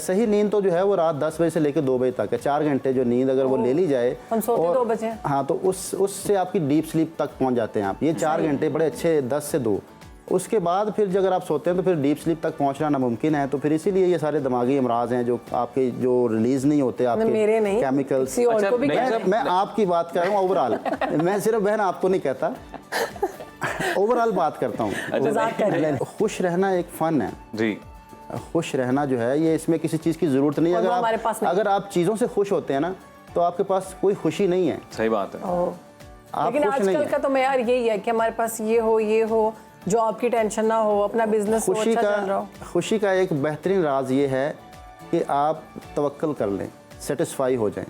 सही नींद तो जो है वो रात 10 बजे से लेकर 2 बजे तक है। 4 घंटे जो नींद अगर वो ले ली जाए, हम सोते 2 बजे। हाँ, तो उससे आपकी डीप स्लीप तक पहुंच जाते हैं आप। ये 4 घंटे बड़े अच्छे, 10 से 2। उसके बाद फिर अगर आप सोते हैं तो फिर डीप स्लीप तक पहुंचना नामुमकिन है। तो फिर इसीलिए ये सारे दिमागी अमराज हैं जो आपके जो रिलीज नहीं होते आपके मेरे नहीं, केमिकल्स। किसी और को भी मैं आपकी बात कर रहा हूँ ओवरऑल, मैं सिर्फ बहन आपको नहीं कहता, ओवरऑल बात करता हूँ। खुश रहना एक फन है जी। खुश रहना जो है ये, इसमें किसी चीज़ की ज़रूरत नहीं है। अगर आप चीज़ों से खुश होते हैं ना तो आपके पास कोई खुशी नहीं है। सही बात है। लेकिन आजकल का तो मेयार यही है कि हमारे पास ये हो, जॉब की टेंशन ना हो, अपना बिजनेस अच्छा चल रहा हो। खुशी का एक बेहतरीन राज ये है कि आप तवक्कल कर लें, सेटिस्फाई हो जाएं।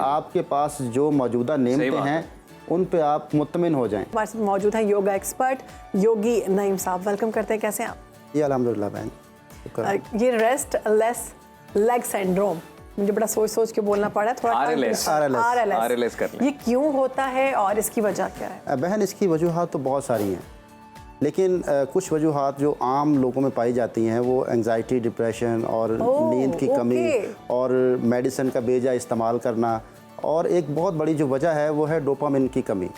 आपके पास जो मौजूदा नेमतें हैं उन पे आप मुतमिन हो जाएं। हमारे साथ मौजूद है योगा एक्सपर्ट योगी नईम साहब। वेलकम करते हैं, कैसे हैं आप? ये अल्हम्दुलिल्लाह बहन। ये रेस्ट लेस लेग सिंड्रोम, मुझे बड़ा सोच के बोलना पड़ा, थोड़ा RLS कर लें। ये क्यों होता है और इसकी वजह क्या है? बहन, इसकी वजूहात तो बहुत सारी हैं, लेकिन कुछ वजूहात जो आम लोगों में पाई जाती हैं वो एंजाइटी, डिप्रेशन और नींद की कमी और मेडिसिन का बेजा इस्तेमाल करना, और एक बहुत बड़ी जो वजह है वो है डोपामिन की कमी।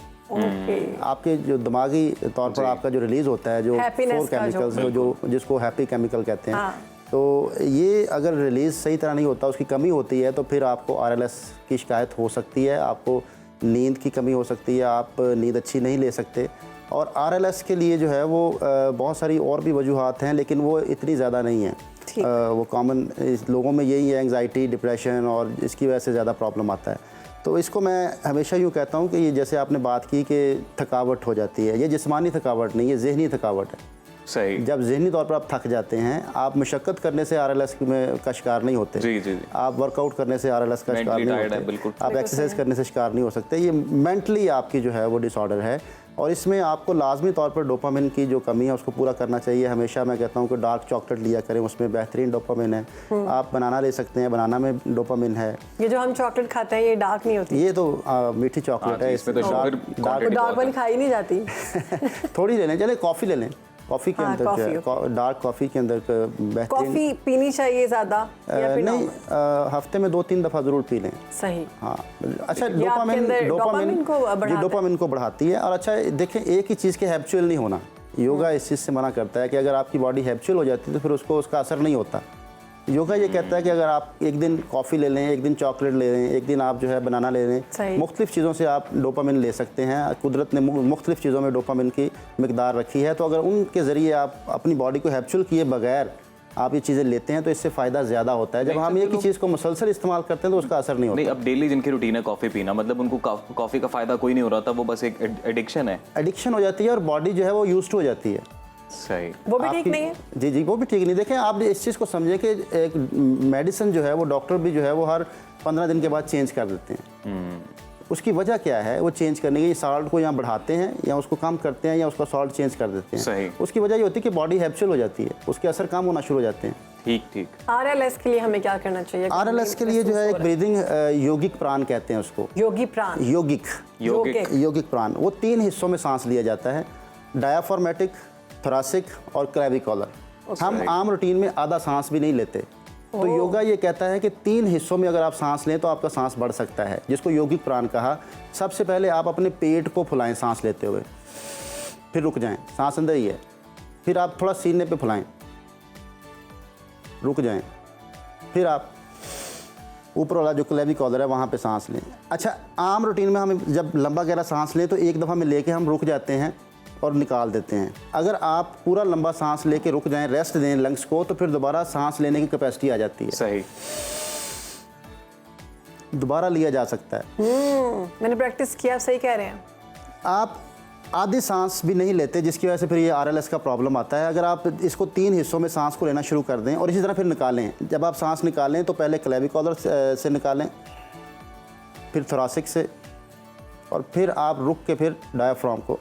आपके जो दिमागी तौर पर आपका जो रिलीज होता है जो 4 केमिकल्स जो जिसको हैप्पी केमिकल कहते हैं, तो ये अगर रिलीज सही तरह नहीं होता, उसकी कमी होती है, तो फिर आपको RLS की शिकायत हो सकती है। आपको नींद की कमी हो सकती है, आप नींद अच्छी नहीं ले सकते। और RLS के लिए जो है वो बहुत सारी और भी वजूहात हैं, लेकिन वो इतनी ज़्यादा नहीं है। वो कॉमन लोगों में यही है, एंग्जाइटी, डिप्रेशन, और इसकी वजह से ज़्यादा प्रॉब्लम आता है। तो इसको मैं हमेशा यूँ कहता हूँ कि ये जैसे आपने बात की कि थकावट हो जाती है, ये जिस्मानी थकावट नहीं, ये ज़हनी थकावट है। सही। जब ज़हनी तौर पर आप थक जाते हैं, आप मशक्क़त करने से RLS का शिकार नहीं होते। जी। आप वर्कआउट करने से RLS का शिकार नहीं होते, आप एक्सरसाइज करने से शिकार नहीं हो सकते। ये मेंटली आपकी जो है वो डिसऑर्डर है, और इसमें आपको लाजमी तौर पर डोपामिन की जो कमी है उसको पूरा करना चाहिए। हमेशा मैं कहता हूँ कि डार्क चॉकलेट लिया करें, उसमें बेहतरीन डोपामिन है। आप बनाना ले सकते हैं, बनाना में डोपामिन है। ये जो हम चॉकलेट खाते हैं ये डार्क नहीं होती? ये तो मीठी चॉकलेट है, इसमें तो डार्क वाली खाई नहीं जाती। थोड़ी ले लें, चले कॉफ़ी ले लें। कॉफ़ी के अंदर डार्क कॉफ़ी के अंदर बेहतरीन। कॉफ़ी पीनी चाहिए ज़्यादा या फिर नहीं, हफ्ते में 2-3 दफ़ा ज़रूर पी लें। सही। हाँ, अच्छा, डोपामिन को बढ़ाती है। और अच्छा देखें, एक ही चीज़ के हैबिचुअल नहीं होना। योगा इस चीज़ से मना करता है कि अगर आपकी बॉडी हैबिचुअल हो जाती है तो फिर उसका असर नहीं होता। योगा ये कहता है कि अगर आप एक दिन कॉफ़ी ले लें, एक दिन चॉकलेट ले लें, एक दिन आप जो है बनाना ले लें, मुख्तलिफ चीज़ों से आप डोपामिन ले सकते हैं। कुदरत ने मुख्तलिफ चीज़ों में डोपामिन की मिकदार रखी है, तो अगर उनके ज़रिए आप अपनी बॉडी को हैबिचुअल किए बगैर आप ये चीज़ें लेते हैं तो इससे फ़ायदा ज़्यादा होता है। जब हम एक ही चीज़ को मुसलसल इस्तेमाल करते हैं तो उसका असर नहीं होता। नहीं, अब डेली जिनकी रूटीन है कॉफ़ी पीना, मतलब उनको कॉफ़ी का फ़ायदा कोई नहीं हो रहा था, वो बस एक एडिक्शन है। एडिक्शन हो जाती है और बॉडी जो है वो यूज्ड टू हो जाती है। सही। वो भी ठीक नहीं है। जी, वो भी ठीक नहीं। देखें, आप इस चीज़ को समझें कि एक मेडिसिन जो है वो डॉक्टर भी जो है वो हर 15 दिन के बाद चेंज कर देते हैं। उसकी वजह क्या है वो चेंज करने की? साल्ट को यहाँ बढ़ाते हैं या उसको कम करते हैं या उसका सॉल्ट चेंज कर देते हैं। सही। उसकी वजह ये होती है कि बॉडी हैबिचुअल हो जाती है, उसके असर कम होना शुरू हो जाते हैं। ठीक। RLS के लिए हमें क्या करना चाहिए? RLS के लिए जो है एक ब्रीदिंग, योगिक प्राण कहते हैं उसको। योगिक प्राण, वो 3 हिस्सों में सांस लिया जाता है, डायाफ्रामेटिक, थोरैसिक और क्लेविकुलर। हम आम रूटीन में आधा सांस भी नहीं लेते। तो योगा ये कहता है कि 3 हिस्सों में अगर आप सांस लें तो आपका सांस बढ़ सकता है, जिसको योगिक प्राण कहा। सबसे पहले आप अपने पेट को फुलाएं सांस लेते हुए, फिर रुक जाएं, सांस अंदर ही है, फिर आप थोड़ा सीने पे फुलाएं, रुक जाएं, फिर आप ऊपर वाला जो क्लेविकुलर है वहाँ पे सांस लें। अच्छा, आम रूटीन में हम जब लंबा गहरा सांस लें तो एक दफ़ा में लेके हम रुक जाते हैं और निकाल देते हैं। अगर आप पूरा लंबा सांस लेके रुक जाएं, रेस्ट दें लंग्स को, तो फिर दोबारा सांस लेने की कैपेसिटी आ जाती है। सही। दोबारा लिया जा सकता है। मैंने प्रैक्टिस किया, सही कह रहे हैं आप। आधी सांस भी नहीं लेते, जिसकी वजह से फिर ये RLS का प्रॉब्लम आता है। अगर आप इसको 3 हिस्सों में सांस को लेना शुरू कर दें और इसी तरह फिर निकालें। जब आप सांस निकालें तो पहले क्लेविकुलर से निकालें, फिर थोरैसिक से, और फिर आप रुक के फिर डायाफ्राम को,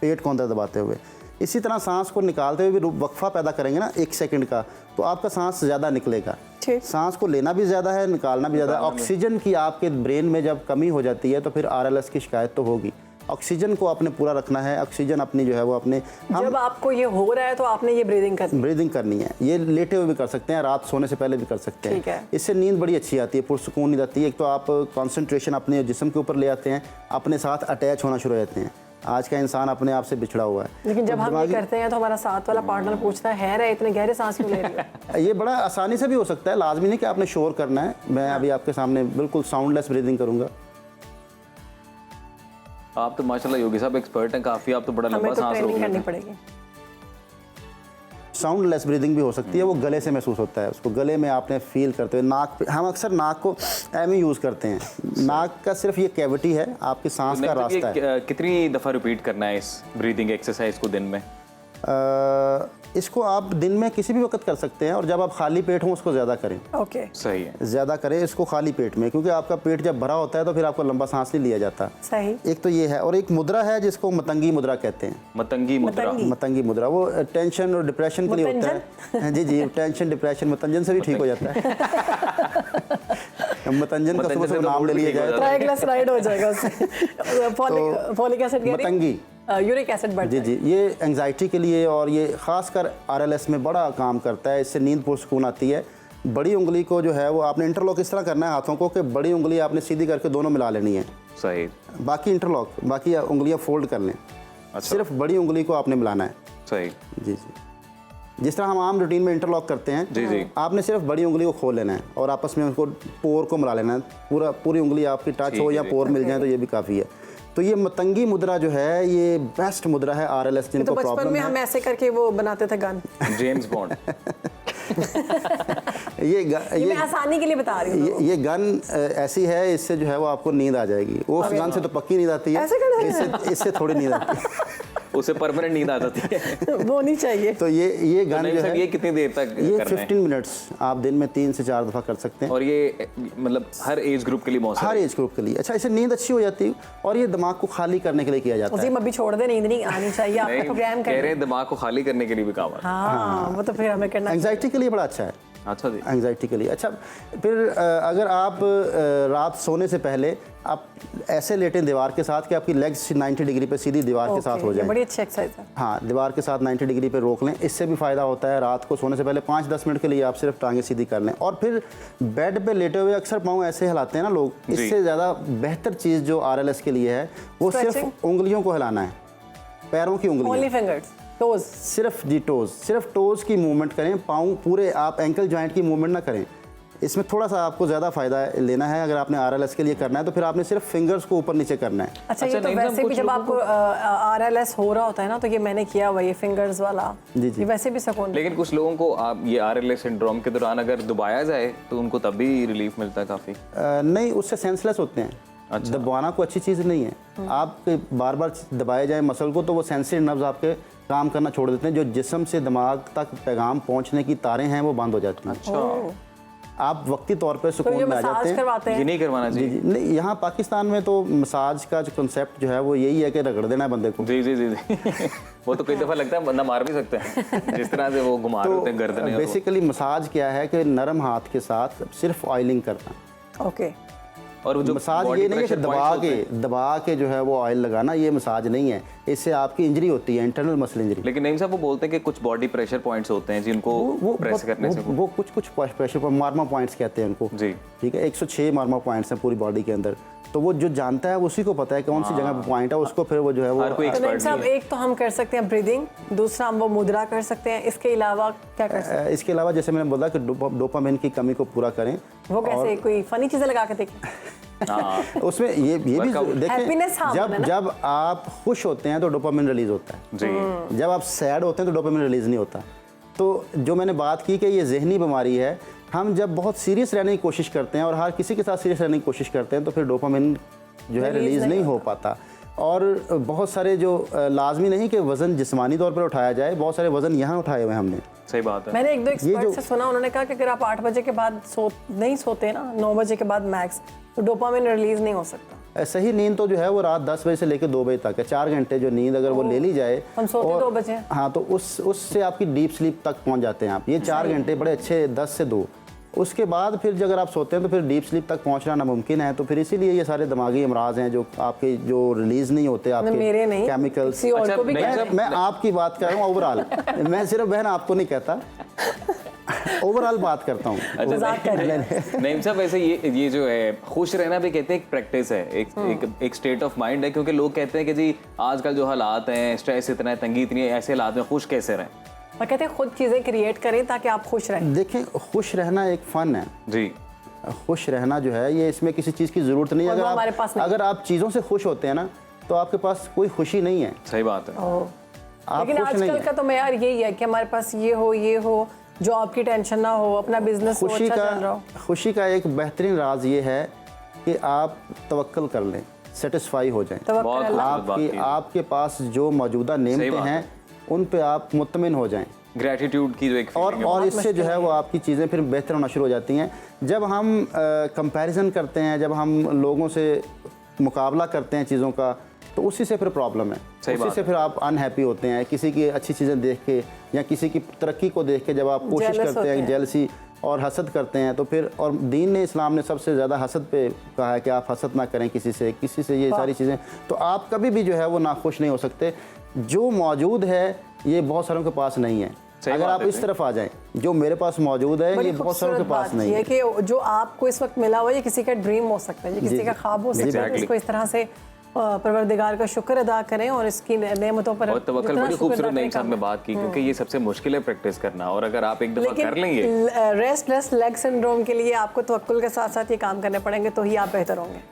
पेट को अंदर दबाते हुए, इसी तरह सांस को निकालते हुए भी वक्फा पैदा करेंगे ना 1 सेकंड का, तो आपका सांस ज़्यादा निकलेगा। सांस को लेना भी ज़्यादा है, निकालना भी ज़्यादा है। ऑक्सीजन की आपके ब्रेन में जब कमी हो जाती है तो फिर RLS की शिकायत तो होगी। ऑक्सीजन को आपने पूरा रखना है, ऑक्सीजन अपनी जो है वो अपने जब आपको ये हो रहा है तो आपने ये ब्रीदिंग करनी है। ये लेटे हुए भी कर सकते हैं, रात सोने से पहले भी कर सकते हैं। ठीक है। इससे नींद बड़ी अच्छी आती है, पुरसुकून नींद आती है। एक तो आप कॉन्सेंट्रेशन अपने जिस्म के ऊपर ले आते हैं, अपने साथ अटैच होना शुरू हो जाते हैं। आज का इंसान अपने आप से बिछड़ा हुआ है। लेकिन जब हम ये करते हैं तो हमारा साथ वाला पार्टनर पूछता है रे इतने गहरे सांस क्यों ले रही हो? ये बड़ा आसानी से भी हो सकता है, लाजमी नहीं कि आपने शोर करना है। मैं अभी आपके सामने बिल्कुल साउंडलेस ब्रीदिंग करूंगा। आप तो माशाल्लाह योगी साहब एक्सपर्ट हैं काफी, आप तो बड़ा लंबा सांस रोक लेते हैं। पड़ेगी। साउंडलेस ब्रीदिंग भी हो सकती है, वो गले से महसूस होता है, उसको गले में आपने फील करते हुए नाक पे। हम अक्सर नाक को एम यूज़ करते हैं। नाक का सिर्फ ये कैविटी है, आपकी सांस का रास्ता है। कितनी दफ़ा रिपीट करना है इस ब्रीदिंग एक्सरसाइज को दिन में? इसको आप दिन में किसी भी वक्त कर सकते हैं, और जब आप खाली पेट हों उसको ज़्यादा करें। ओके, सही है। ज़्यादा करें इसको खाली पेट में, क्योंकि आपका पेट जब भरा होता है तो फिर आपको लंबा सांस नहीं लिया जाता। सही। एक तो ये है, और एक मुद्रा है जिसको मतंगी मुद्रा कहते हैं। मतंगी मुद्रा। मतंगी मुद्रा वो टेंशन और डिप्रेशन के लिए होता है। जी जी, टेंशन डिप्रेशन मतंजन से भी ठीक हो जाता है। मतंजन का सुबह नाम ले लिया जाए, ट्राइग्लिसराइड हो जाएगा उससे। Folic acid, Matangi, uric acid बढ़ता है। जी जी, ये एंजाइटी के लिए, और ये खासकर आरएलएस में बड़ा काम करता है। इससे नींद पुरसुकून आती है। बड़ी उंगली को जो है वो आपने इंटरलॉक इस तरह करना है हाथों को कि बड़ी उंगली आपने सीधी करके दोनों मिला लेनी है। सही। बाकी इंटरलॉक, बाकी उंगलियां फोल्ड कर लें। अच्छा। सिर्फ बड़ी उंगली को आपने मिलाना है। सही। जी जी, जिस तरह हम आम रूटीन में इंटरलॉक करते हैं, जी जी, आपने सिर्फ बड़ी उंगली को खोल लेना है और आपस में उसको पोर को मिला लेना है। पूरी उंगली आपकी टच हो या पोर मिल जाए तो ये भी काफ़ी है। तो ये मतंगी मुद्रा जो है ये बेस्ट मुद्रा है आरएलएस जिनको प्रॉब्लम है। बचपन में हम ऐसे करके वो बनाते थे गन, जेम्स बॉन्ड। ये मैं आसानी के लिए बता रही हूँ। ये गन ऐसी है, इससे जो है वो आपको नींद आ जाएगी। वो उस गन से तो पक्की नींद आती है, इससे थोड़ी नींद आती है। उसे परमानेंट नींद आ जाती है। वो नहीं चाहिए। तो ये गन जो है, ये कितनी देर तक ये 15 मिनट्स आप दिन में 3 से 4 दफ़ा कर सकते हैं। और ये मतलब हर एज ग्रुप के लिए मौसम, हर एज ग्रुप के लिए। अच्छा, इससे नींद अच्छी हो जाती है और ये दिमाग को खाली करने के लिए किया जाता है। अभी छोड़ दे, नींद नहीं आनी चाहिए, आपका प्रोग्राम कह रहे हैं दिमाग को खाली करने के लिए भी काम है। हाँ, वो तो फिर हमें करना। एंजाइटी के लिए बड़ा अच्छा है। अच्छा जी, एंजाइटी के लिए। अच्छा, फिर अगर आप रात सोने से पहले आप ऐसे लेटें दीवार के साथ कि आपकी लेग्स 90 डिग्री पे सीधी दीवार के साथ हो जाए। बड़ी अच्छी एक्सरसाइज है। हाँ, दीवार के साथ 90 डिग्री पे रोक लें, इससे भी फ़ायदा होता है। रात को सोने से पहले 5-10 मिनट के लिए आप सिर्फ टांगें सीधी कर लें, और फिर बेड पे लेटे हुए अक्सर पाँव ऐसे हिलाते हैं ना लोग, इससे ज़्यादा बेहतर चीज़ जो आरएलएस के लिए है वो सिर्फ उंगलियों को हिलाना है, पैरों की उंगलियां, टोज, सिर्फ जी टोज, सिर्फ टोज की मूवमेंट करें। पाँव पूरे आप एंकल जॉइंट की मूवमेंट ना करें। इसमें थोड़ा सा आपको ज़्यादा फ़ायदा लेना है। अगर आपने आरएलएस के लिए करना है तो फिर आपने सिर्फ फिंगर्स को ऊपर नीचे करना है। अच्छा, ये तो वैसे भी जब आपको आरएलएस हो रहा होता है ना, तो ये मैंने किया हुआ ये फिंगर्स वाला, ये वैसे भी सुकून। लेकिन कुछ लोगों को आप ये आरएलएस सिंड्रोम के दौरान अगर दबाया जाए तो उनको तब भी रिलीफ मिलता है काफ़ी? नहीं, उससे सेंसलेस होते हैं। अच्छा। दबाना कोई अच्छी चीज़ नहीं है। आप बार बार दबाए जाए मसल को तो वो सेंसिटिव नर्व्स आपके काम करना छोड़ देते हैं। जो जिस्म से दिमाग तक पैगाम पहुंचने की तारें हैं वो बंद हो जाती हैं। अच्छा, आप वक्ती तौर पे सुकून में आ जाते हैं। ये नहीं करवाना चाहिए। जी, नहीं, यहाँ पाकिस्तान में तो मसाज का जो कंसेप्ट जो है वो यही है कि रगड़ देना है बंदे को। जी जी जी जी। वो तो कई दफ़ा लगता है बंदा मार भी सकते हैं जिस तरह से वो घुमा रहे होते हैं गर्दनें। बेसिकली मसाज क्या है कि नरम हाथ के साथ सिर्फ ऑयलिंग करना। ओके। और जो मसाज ये नहीं है कि दबा के जो है वो ऑयल लगाना, ये मसाज नहीं है। इससे आपकी इंजरी होती है, इंटरनल मसल इंजरी। लेकिन नहीं साहब, वो बोलते हैं कि कुछ बॉडी प्रेशर पॉइंट्स होते हैं जिनको वो प्रेस करने से वो कुछ प्रेशर मार्मा पॉइंट्स कहते हैं उनको। जी, ठीक है। 106 मार्मा पॉइंट्स हैं पूरी बॉडी के अंदर। तो वो जो जानता है उसी को पता है कौन सी जगह पे पॉइंट है, उसको फिर वो जो है वो साहब, एक तो हम कर सकते हैं ब्रीदिंग, दूसरा हम वो मुद्रा कर सकते हैं। इसके अलावा क्या कर सकते हैं? इसके अलावा जैसे मैंने बोला कि डोपामिन की कमी को पूरा करें। वो कैसे? कोई फनी चीजें लगा के देखें। उसमें ये भी देखें, जब आप खुश होते हैं तो डोपामिन रिलीज होता है जी। जब आप सैड होते हैं तो डोपामिन रिलीज नहीं होता। तो जो मैंने बात की कि ये जहनी बीमारी है, हम जब बहुत सीरियस रहने की कोशिश करते हैं और हर किसी के साथ सीरियस रहने की कोशिश करते हैं तो फिर डोपामिन जो है रिलीज नहीं हो पाता। और बहुत सारे जो लाजमी नहीं कि वज़न जिस्मानी तौर पर उठाया जाए, बहुत सारे वज़न यहाँ उठाए हुए हमने। सही बात है। मैंने एक दो एक्सपर्ट से सुना, उन्होंने कहा कि अगर आप 8 बजे के बाद नहीं सोते ना, 9 बजे के बाद मैक्स, तो डोपामिन रिलीज नहीं हो सकता। सही नींद तो जो है वो रात 10 बजे से लेकर 2 बजे तक है। 4 घंटे जो नींद अगर वो ले ली जाए, हम सोते 2 बजे। हाँ, तो उससे आपकी डीप स्लीप तक पहुंच जाते हैं आप। ये 4 घंटे बड़े अच्छे, 10 से 2 उसके बाद फिर जब अगर आप सोते हैं तो फिर डीप स्लीप तक पहुंचना नामुमकिन है। तो फिर इसीलिए ये सारे दिमागी अमराज हैं जो आपके जो रिलीज नहीं होते आपके मेरे नहीं, केमिकल्स। अच्छा, मैं आपकी बात कर रहा हूँ ओवरऑल, मैं सिर्फ बहन आपको नहीं कहता, ओवरऑल बात करता हूँ। नहीं साहब, वैसे ये जो है खुश रहना भी कहते हैं एक प्रैक्टिस है, एक स्टेट ऑफ माइंड है, क्योंकि लोग कहते हैं कि जी आजकल जो हालात हैं, स्ट्रेस इतना है, तंगी इतनी है, ऐसे हालात में खुश कैसे रहें। और कहते हैं खुद चीजें क्रिएट करें ताकि आप खुश रहें। देखें, खुश रहना एक फन है जी। खुश रहना जो है ये, इसमें किसी चीज़ की ज़रूरत नहीं है। अगर आप चीज़ों से खुश होते हैं ना तो आपके पास कोई खुशी नहीं है। सही बात है। लेकिन आजकल का तो मेयार यही है कि हमारे पास ये हो, जॉब की टेंशन ना हो, अपना बिजनेस अच्छा चल रहा हो। खुशी का एक बेहतरीन राज ये है कि आप तवक्कल कर लें, सेटिस्फाई हो जाएं। आपके पास जो मौजूदा नेमतें हैं उन पे आप मुतमिन हो जाएं। ग्रेटिट्यूड की जो एक और इससे जो है वो आपकी चीज़ें फिर बेहतर होना शुरू हो जाती हैं। जब हम कंपैरिजन करते हैं, जब हम लोगों से मुकाबला करते हैं चीज़ों का, तो उसी से फिर प्रॉब्लम है। उसी से फिर आप अनहैप्पी होते हैं, किसी की अच्छी चीज़ें देख के या किसी की तरक्की को देख के जब आप कोशिश करते हैं, जेलसी और हसद करते हैं, तो फिर और दीन ने, इस्लाम ने सबसे ज़्यादा हसद पे कहा है कि आप हसद ना करें किसी से, ये सारी चीज़ें, तो आप कभी भी जो है वो नाखुश नहीं हो सकते। जो मौजूद है ये बहुत सारों के पास नहीं है। अगर आप इस तरफ आ जाएं, जो मेरे पास मौजूद है ये बहुत सारों के पास नहीं है। कि जो आपको इस वक्त मिला हुआ, ये किसी का ड्रीम हो सकता है, ये किसी का ख्वाब हो सकता है। इसको इस तरह से परवरदिगार का शुक्र अदा करें और इसकी नेमतों पर तवक्कुल। बड़ी खूबसूरत नईम साहब में बात की, क्योंकि ये सबसे मुश्किल है प्रैक्टिस करना, और अगर आप एक दफा कर लेंगे। रेस्टलेस लेग सिंड्रोम के लिए आपको तवक्कुल के साथ साथ ये काम करने पड़ेंगे, तो ही आप बेहतर होंगे।